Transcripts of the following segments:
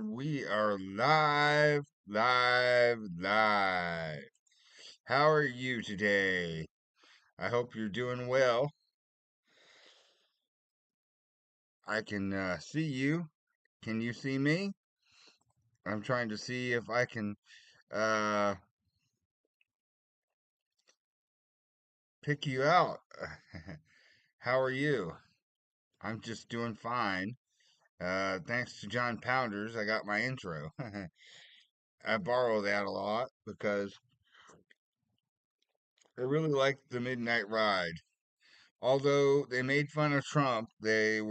We are live, live, live. How are you today? I hope you're doing well. I can see you. Can you see me? I'm trying to see if I can uh, pick you out. How are you? I'm just doing fine. Thanks to John Pounders, I got my intro. I borrow that a lot because I really liked the Midnight Ride. Although they made fun of Trump, they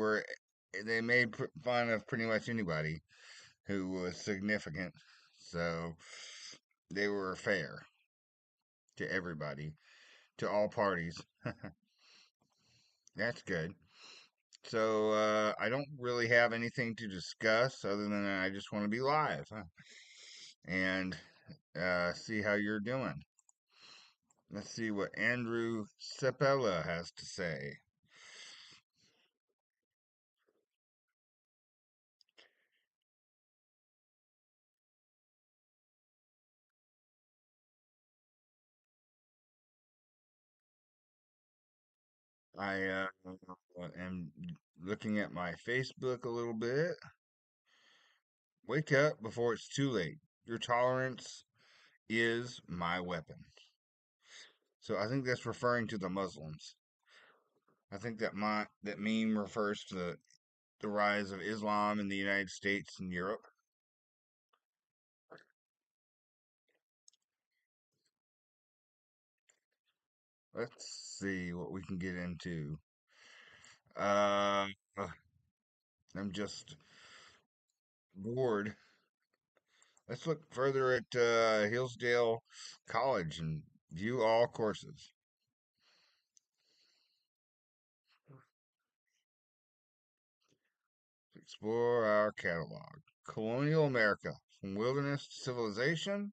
made fun of pretty much anybody who was significant. So they were fair to everybody, to all parties. That's good. So I don't really have anything to discuss other than I just want to be live and see how you're doing. Let's see what Andrew Cepella has to say. I am looking at my Facebook a little bit. Wake up before it's too late. Your tolerance is my weapon. So I think that's referring to the Muslims. I think that meme refers to the rise of Islam in the United States and Europe. Let's see what we can get into. Uh, I'm just bored. Let's look further at Hillsdale College and view all courses. Explore our catalog. Colonial America, from wilderness to civilization,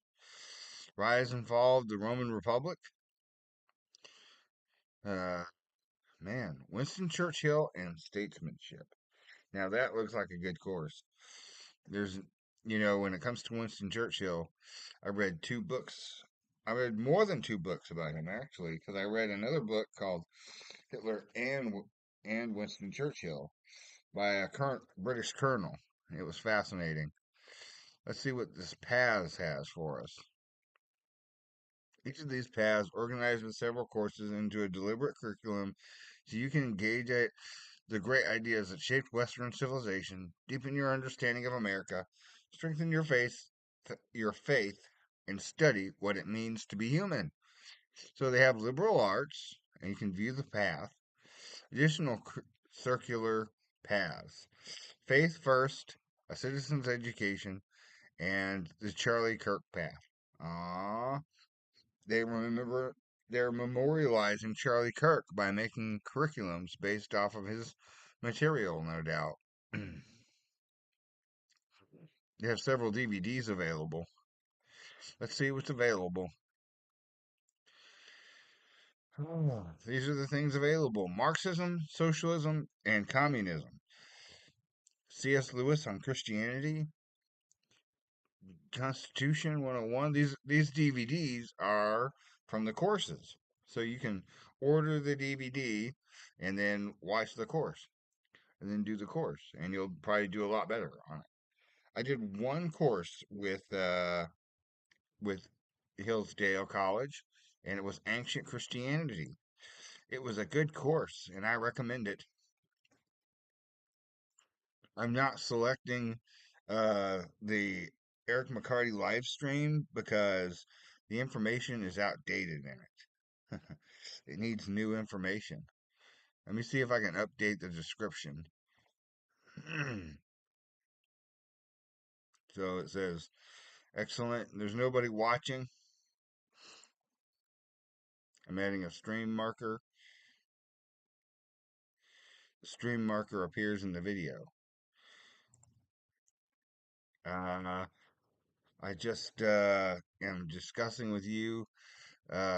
rise and fall of the Roman Republic. Uh, man, Winston Churchill and statesmanship. Now that looks like a good course. There's, when it comes to Winston Churchill, I read two books. I read more than two books about him actually, because I read another book called Hitler and Winston Churchill by a current British colonel. It was fascinating. Let's see what this paths has for us. Each of these paths organized with several courses into a deliberate curriculum so you can engage at the great ideas that shaped Western civilization, deepen your understanding of America, strengthen your faith, and study what it means to be human. So they have liberal arts, and you can view the path. Additional circular paths: faith first, a citizen's education, and the Charlie Kirk path. Ah, they're memorializing Charlie Kirk by making curriculums based off of his material, no doubt. They have several DVDs available. Let's see what's available. These are the things available: Marxism, Socialism, and Communism. C.S. Lewis on Christianity, Constitution 101. These DVDs are from the courses. So you can order the DVD and then watch the course and then do the course and you'll probably do a lot better on it. I did one course with Hillsdale College and it was ancient Christianity. It was a good course and I recommend it. I'm not selecting the Eric McCarty live stream because the information is outdated in it. It needs new information. Let me see if I can update the description. So it says, excellent. There's nobody watching. I'm adding a stream marker. The stream marker appears in the video. Uh, I just am discussing with you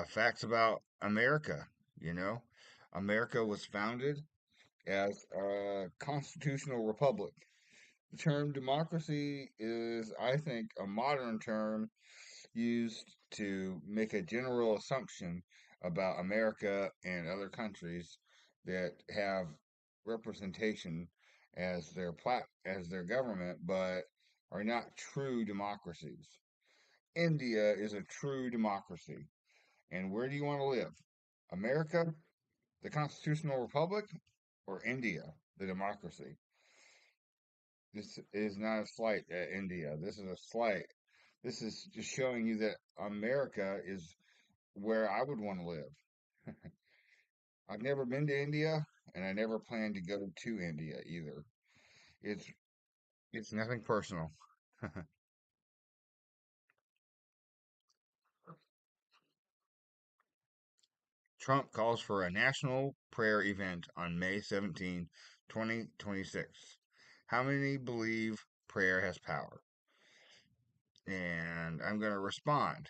facts about America. You know, America was founded as a constitutional republic. The term democracy is, I think, a modern term used to make a general assumption about America and other countries that have representation as their government, but are not true democracies. India is a true democracy. And where do you want to live? America, the constitutional republic, or India, the democracy? This is not a slight at India. This is a slight. This is just showing you that America is where I would want to live. I've never been to India, and I never plan to go to India either. It's it's nothing personal. Trump calls for a national prayer event on May 17, 2026. How many believe prayer has power? And I'm going to respond.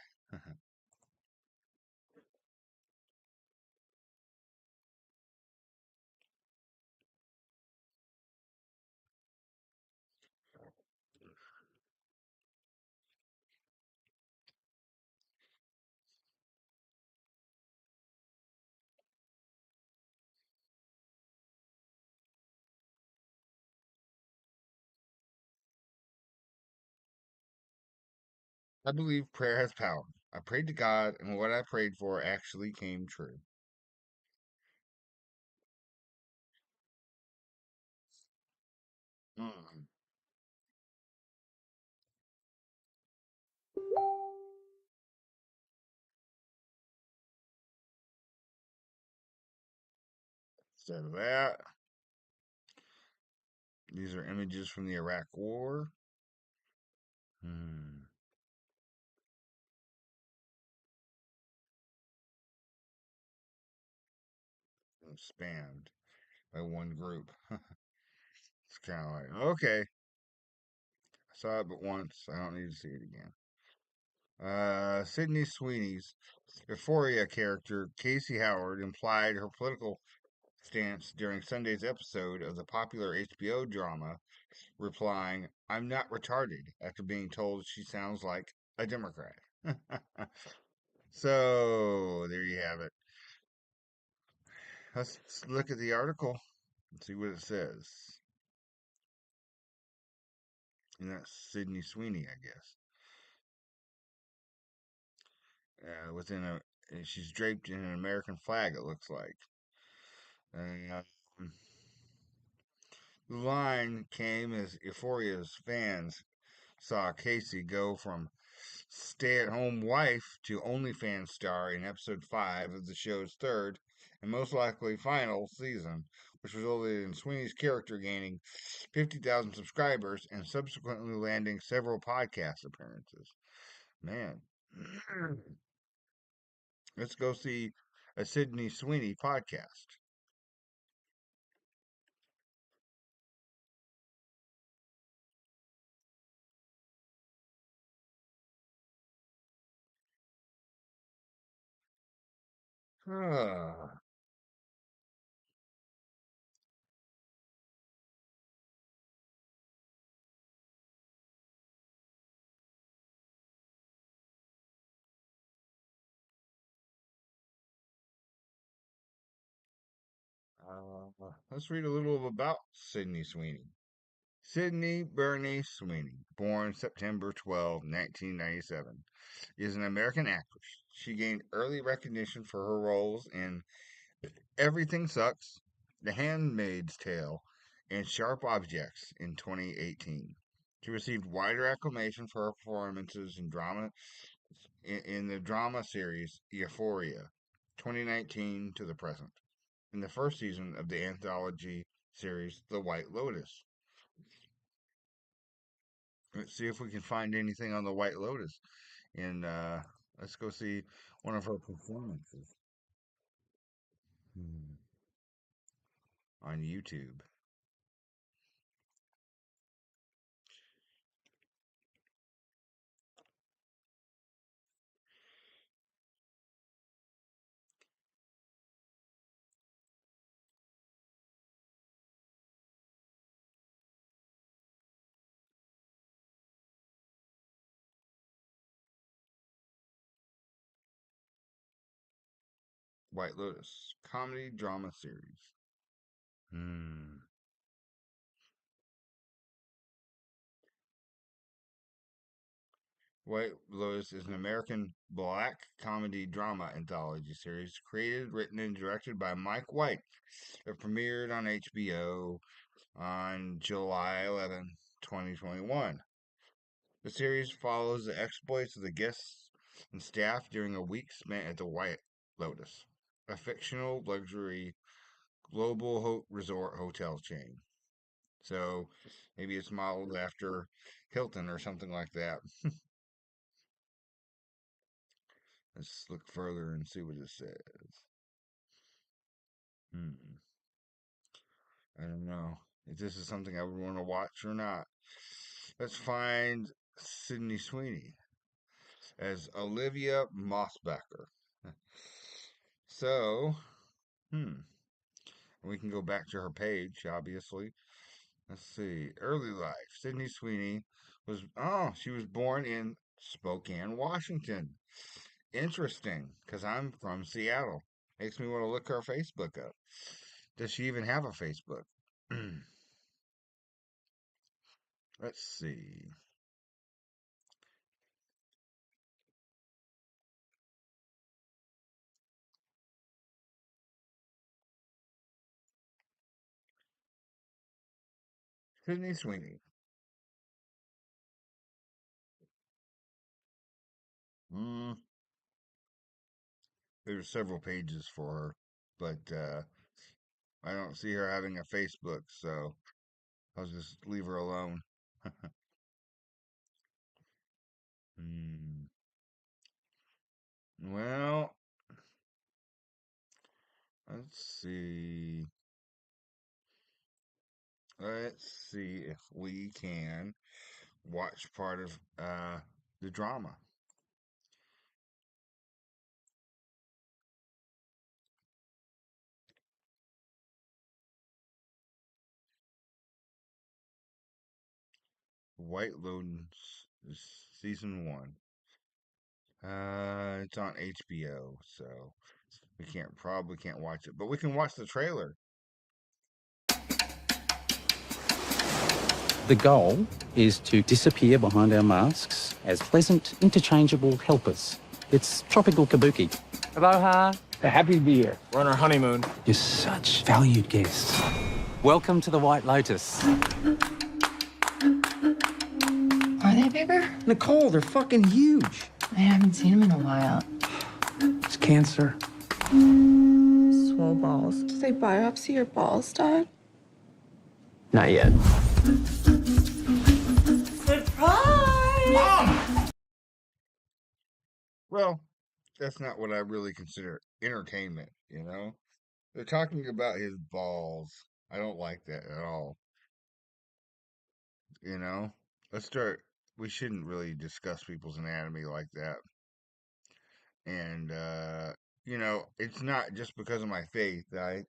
I believe prayer has power. I prayed to God, and what I prayed for actually came true. Mm. So that these are images from the Iraq War. Hmm. Spanned by one group. It's kind of like, okay, I saw it but once. I don't need to see it again. Sydney Sweeney's Euphoria character, Casey Howard, implied her political stance during Sunday's episode of the popular HBO drama, replying, I'm not retarded, after being told she sounds like a Democrat. So, there you have it. Let's look at the article and see what it says. And that's Sydney Sweeney, I guess. Within a, she's draped in an American flag, it looks like. Um, the line came as Euphoria's fans saw Casey go from stay at home wife to OnlyFans star in episode 5 of the show's third and most likely final season, which resulted in Sweeney's character gaining 50,000 subscribers and subsequently landing several podcast appearances. Man, let's go see a Sydney Sweeney podcast. Let's read a little about Sydney Sweeney. Sydney Bernie Sweeney, born September 12, 1997, is an American actress. She gained early recognition for her roles in Everything Sucks, The Handmaid's Tale, and Sharp Objects in 2018. She received wider acclamation for her performances in the drama series Euphoria, 2019 to the present, in the first season of the anthology series The White Lotus. Let's see if we can find anything on the White Lotus. And let's go see one of her performances on YouTube. White Lotus, comedy drama series. Hmm. White Lotus is an American black comedy drama anthology series created, written, and directed by Mike White. It premiered on HBO on July 11, 2021. The series follows the exploits of the guests and staff during a week spent at the White Lotus, a fictional luxury global resort hotel chain. So maybe it's modeled after Hilton or something like that. Let's look further and see what it says. Hmm. I don't know if this is something I would want to watch or not. Let's find Sydney Sweeney as Olivia Mossbacker. So, hmm. We can go back to her page, obviously. Let's see. Early life. Sydney Sweeney she was born in Spokane, Washington. Interesting, because I'm from Seattle. Makes me want to look her Facebook up. Does she even have a Facebook? Let's see. Sydney Sweeney. Mm, there's several pages for her, but I don't see her having a Facebook, so I'll just leave her alone. Hmm. Well, let's see. Let's see if we can watch part of the drama. White Lotus season one. It's on HBO, so we probably can't watch it, but we can watch the trailer. The goal is to disappear behind our masks as pleasant, interchangeable helpers. It's tropical kabuki. Aloha. Happy to be here. We're on our honeymoon. You're such valued guests. Welcome to the White Lotus. Are they bigger? Nicole, they're fucking huge. I haven't seen them in a while. It's cancer. Swole balls. Did they biopsy your balls, Dad? Not yet. Well, that's not what I really consider entertainment, you know? They're talking about his balls. I don't like that at all, you know? Let's start. We shouldn't really discuss people's anatomy like that. And, it's not just because of my faith. I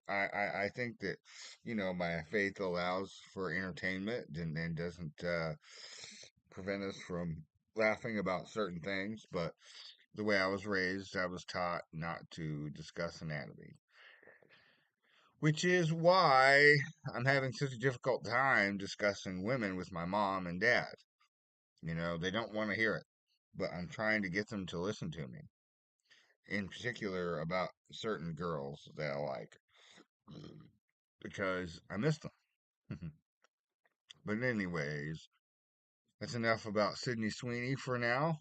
think that, my faith allows for entertainment and doesn't prevent us from laughing about certain things. But the way I was raised, I was taught not to discuss anatomy, which is why I'm having such a difficult time discussing women with my mom and dad. They don't want to hear it, but I'm trying to get them to listen to me, in particular about certain girls that I like, because I miss them. But, anyways, that's enough about Sydney Sweeney for now.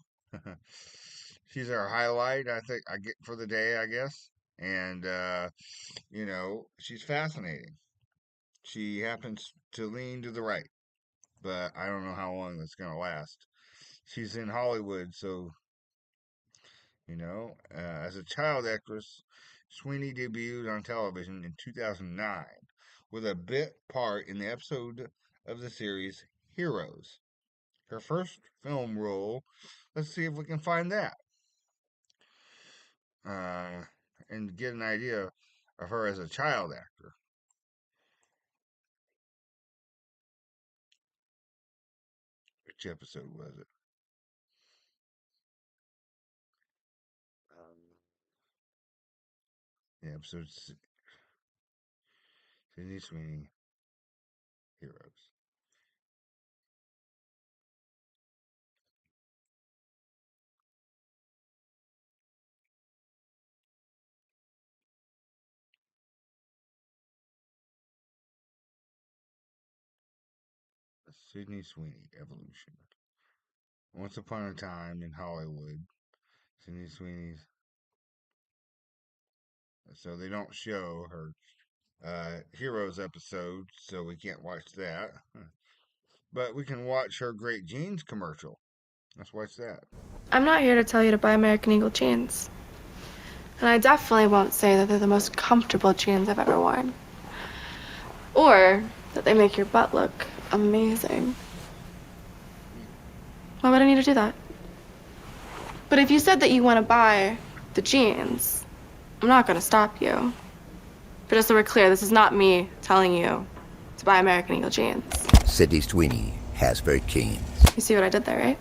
She's our highlight, I think, I get for the day, I guess. And, she's fascinating. She happens to lean to the right, but I don't know how long that's going to last. She's in Hollywood, so, as a child actress, Sweeney debuted on television in 2009 with a bit part in the episode of the series Heroes. Her first film role, let's see if we can find that uh, and get an idea of her as a child actor. Which episode was it? Um, The episode Sydney Sweeney Heroes. Sydney Sweeney Evolution. Once upon a time in Hollywood, Sydney Sweeney's. So they don't show her Heroes episode, so we can't watch that. But we can watch her Great Jeans commercial. Let's watch that. I'm not here to tell you to buy American Eagle jeans. And I definitely won't say that they're the most comfortable jeans I've ever worn. Or that they make your butt look amazing. Why would I need to do that? But if you said that you want to buy the jeans, I'm not going to stop you. But just so we're clear, this is not me telling you to buy American Eagle jeans. Sydney Sweeney has very keen. You see what I did there, right?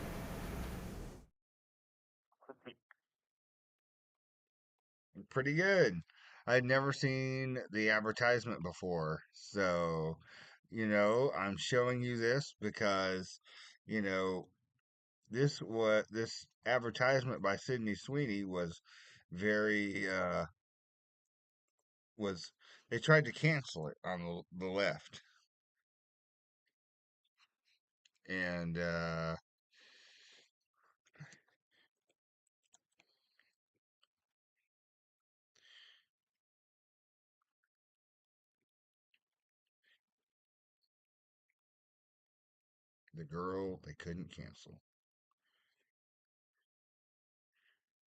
Pretty good. I'd never seen the advertisement before. So, I'm showing you this because, you know, this advertisement by Sydney Sweeney was very was they tried to cancel it on the left. And the girl they couldn't cancel.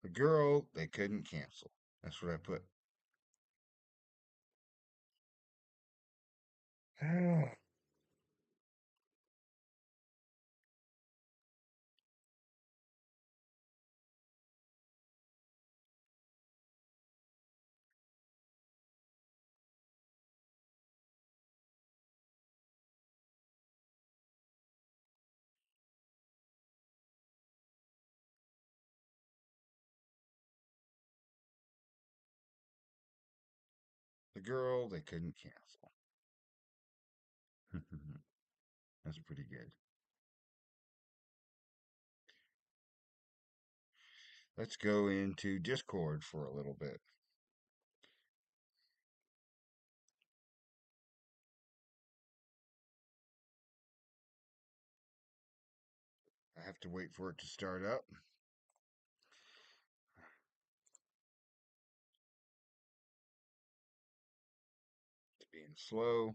The girl they couldn't cancel. That's what I put. The girl they couldn't cancel. That's pretty good. Let's go into Discord for a little bit. I have to wait for it to start up. It's being slow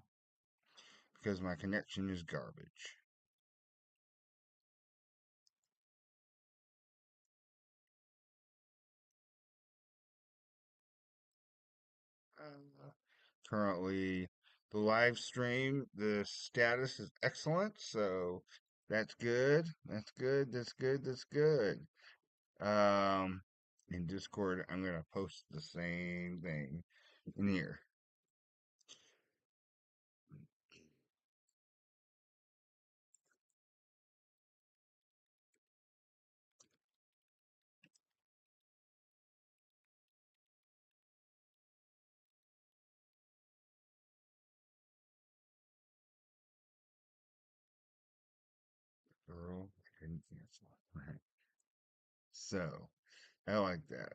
because my connection is garbage. Currently, the live stream, the status is excellent, so that's good. That's good. That's good. That's good. Um, in Discord, I'm gonna post the same thing in here. Girl, I couldn't cancel. So, I like that.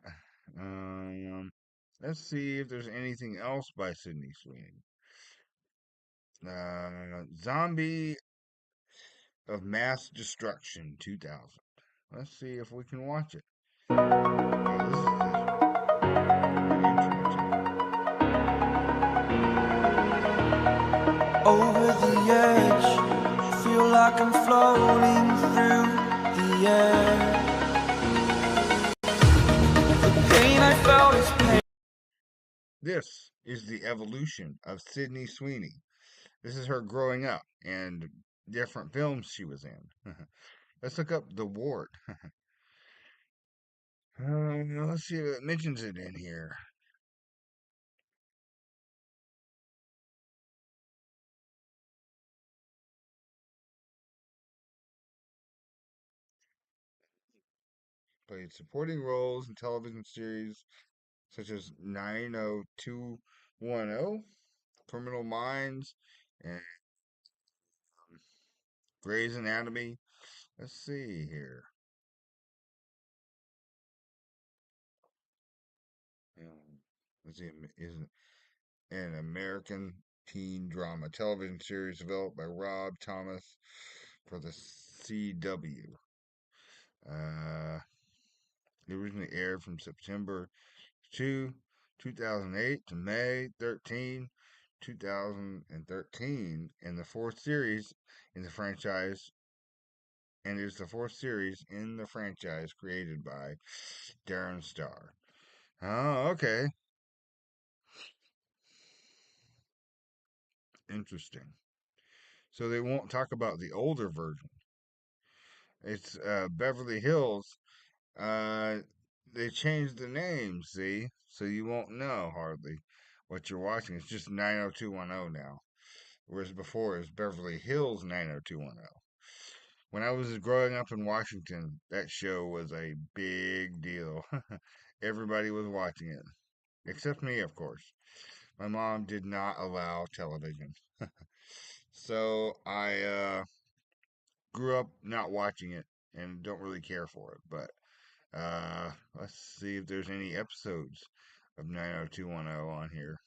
Um, let's see if there's anything else by Sydney Sweeney. Zombie of Mass Destruction 2000. Let's see if we can watch it. Oh, this is an intro Over the edge, feel like I'm floating through the air. The pain I felt is pain. This is the evolution of Sydney Sweeney. This is her growing up and different films she was in. Let's look up The Ward. Let's see if it mentions it in here. Played supporting roles in television series such as 90210, Criminal Minds, and Grey's Anatomy. Let's see here. Let's see, is an American teen drama television series developed by Rob Thomas for the CW. Uh, it originally aired from September 2, 2008 to May 13, 2013, and the fourth series in the franchise, and is the fourth series in the franchise created by Darren Star. Oh, okay. Interesting. So they won't talk about the older version. It's Beverly Hills. Uh, they changed the name, see? So you won't know hardly what you're watching. It's just 90210 now. Whereas before it was Beverly Hills 90210. When I was growing up in Washington, that show was a big deal. Everybody was watching it, except me, of course. My mom did not allow television. So I grew up not watching it and don't really care for it. But let's see if there's any episodes of 90210 on here.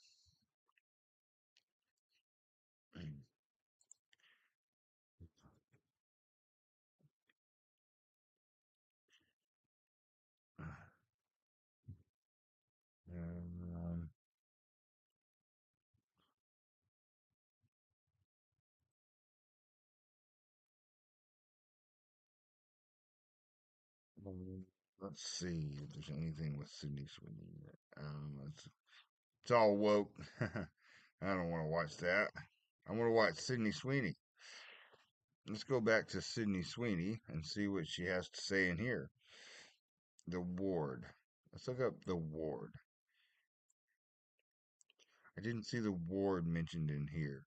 Um, let's see if there's anything with Sydney Sweeney. It's all woke. I don't want to watch that. I want to watch Sydney Sweeney. Let's go back to Sydney Sweeney and see what she has to say in here. The Ward. Let's look up The Ward. I didn't see The Ward mentioned in here.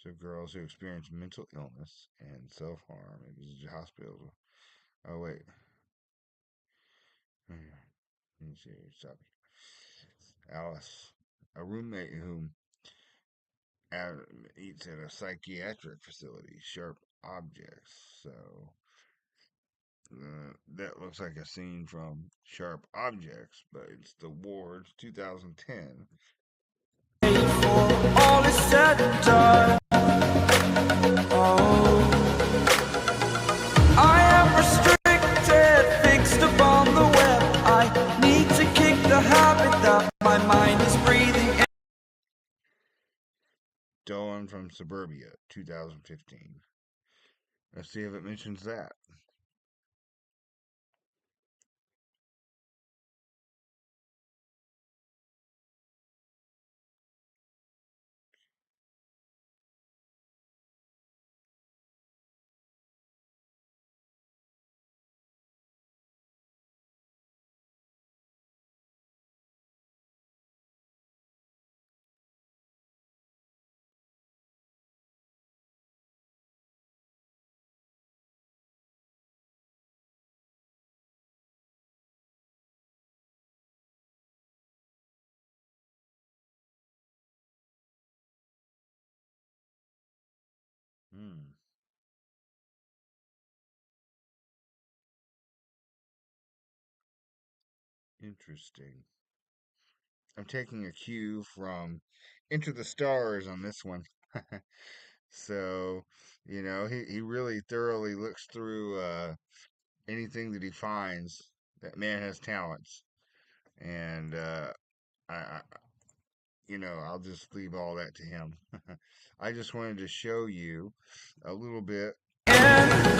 So girls who experience mental illness and self-harm and visit hospitals. Oh wait. Let me see. Stop. Alice, a roommate who eats at a psychiatric facility. Sharp objects. So that looks like a scene from Sharp Objects, but it's The Ward, 2010. All is said and done. Oh, I am restricted, fixed upon the web. I need to kick the habit that my mind is breathing. Dawn from Suburbia, 2015. Let's see if it mentions that. Hmm. Interesting. I'm taking a cue from Into the Stars on this one. So, he really thoroughly looks through anything that he finds. That man has talents. And I I'll just leave all that to him. I just wanted to show you a little bit. I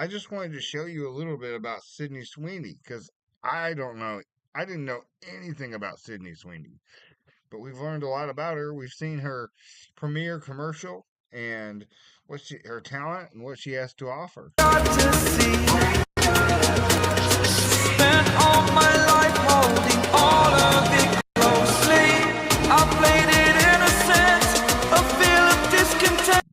just wanted to show you a little bit about Sydney Sweeney because I don't know. I didn't know anything about Sydney Sweeney, but we've learned a lot about her. We've seen her premiere commercial and her talent and what she has to offer. Spent all my life holding all of it closely. I played it innocent, a feel of discontent.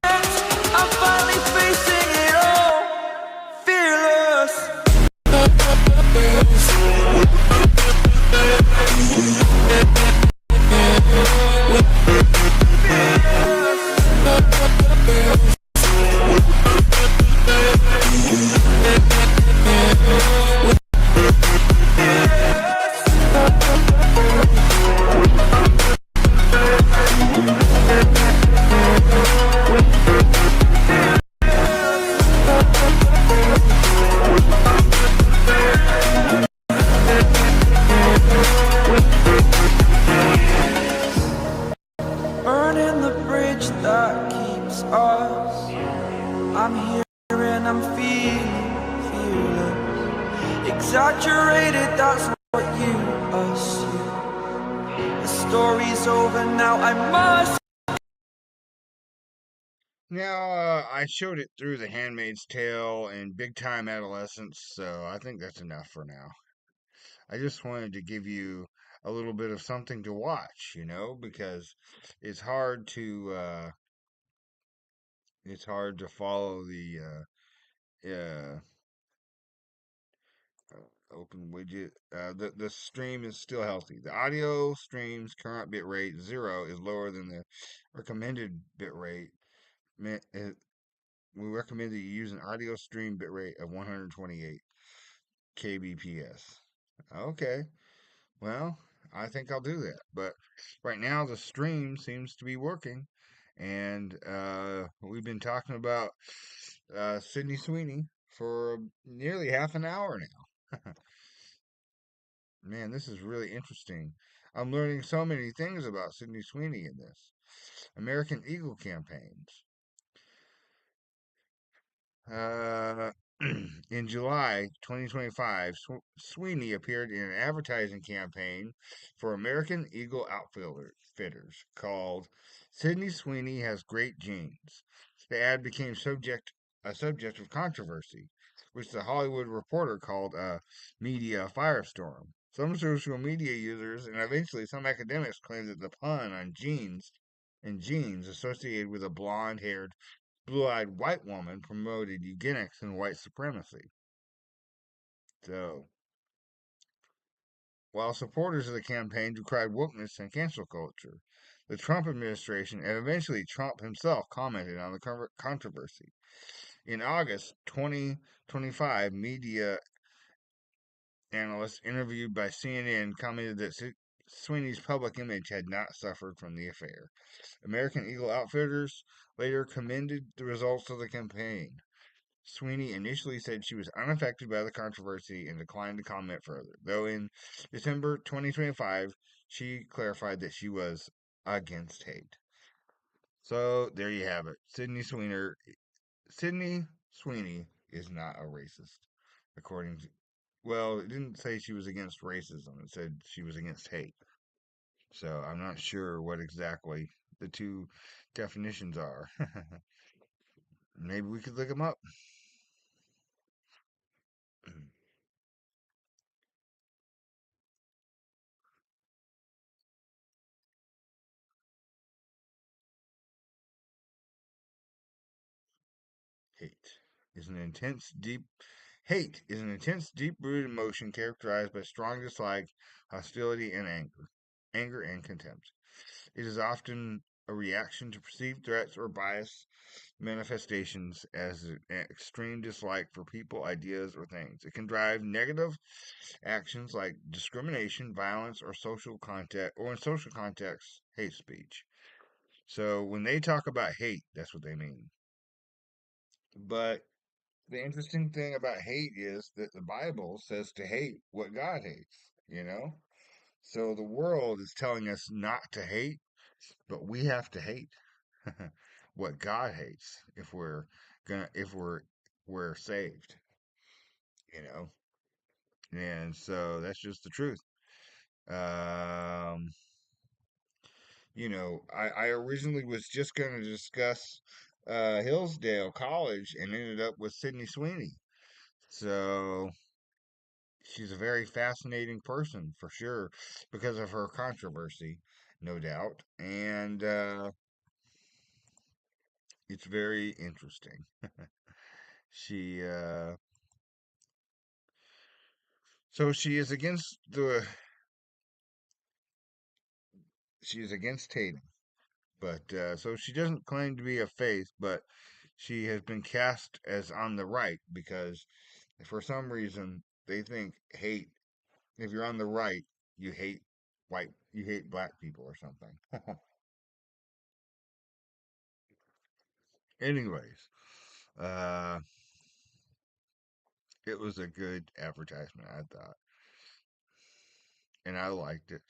I'm here and I'm feeling exaggerated, that's what you assume. The story's over now, I must. Now, I showed it through The Handmaid's Tale and Big Time Adolescence, so I think that's enough for now. I just wanted to give you a little bit of something to watch, because it's hard to uh, it's hard to follow the open widget. The stream is still healthy. The audio stream's current bit rate 0 is lower than the recommended bit rate. We recommend that you use an audio stream bitrate of 128 kbps. Okay, well, I think I'll do that. But right now, the stream seems to be working, and we've been talking about Sydney Sweeney for nearly half an hour now. Man, this is really interesting. I'm learning so many things about Sydney Sweeney in this. American Eagle campaigns. Uh, in July 2025, Sweeney appeared in an advertising campaign for American Eagle Outfitters called "Sydney Sweeney Has Great Genes." The ad became a subject of controversy, which the Hollywood Reporter called a media firestorm. Some social media users and eventually some academics claimed that the pun on genes associated with a blonde-haired blue-eyed white woman promoted eugenics and white supremacy. So, while supporters of the campaign decried wokeness and cancel culture, the Trump administration and eventually Trump himself commented on the controversy. In August 2025, media analysts interviewed by CNN commented that Sweeney's public image had not suffered from the affair. American Eagle Outfitters later commended the results of the campaign. Sweeney initially said she was unaffected by the controversy and declined to comment further, though in December 2025, she clarified that she was against hate. So there you have it. Sydney Sweeney is not a racist, according to. Well, it didn't say she was against racism. It said she was against hate. So I'm not sure what exactly the two definitions are. Maybe we could look them up. Hate is an intense, deep Hate is an intense, deep-rooted emotion characterized by strong dislike, hostility, and anger and contempt. It is often a reaction to perceived threats or bias manifestations as an extreme dislike for people, ideas, or things. It can drive negative actions like discrimination, violence, or in social contexts, hate speech. So when they talk about hate, that's what they mean. But the interesting thing about hate is that the Bible says to hate what God hates. So the world is telling us not to hate, but we have to hate what God hates if we're you know. And so that's just the truth. Um, I originally was just going to discuss Hillsdale College and ended up with Sydney Sweeney. So she's a very fascinating person for sure because of her controversy, no doubt. And it's very interesting. She so she is against hating, but so she doesn't claim to be of faith, but she has been cast as on the right because for some reason they think hate if you're on the right, you hate you hate black people or something. Anyways, uh, it was a good advertisement, I thought, and I liked it.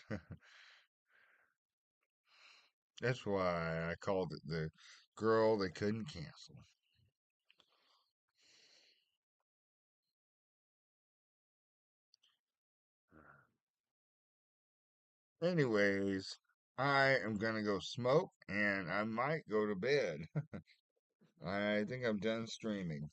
That's why I called it the girl they couldn't cancel. Anyways, I am gonna go smoke and I might go to bed. I think I'm done streaming.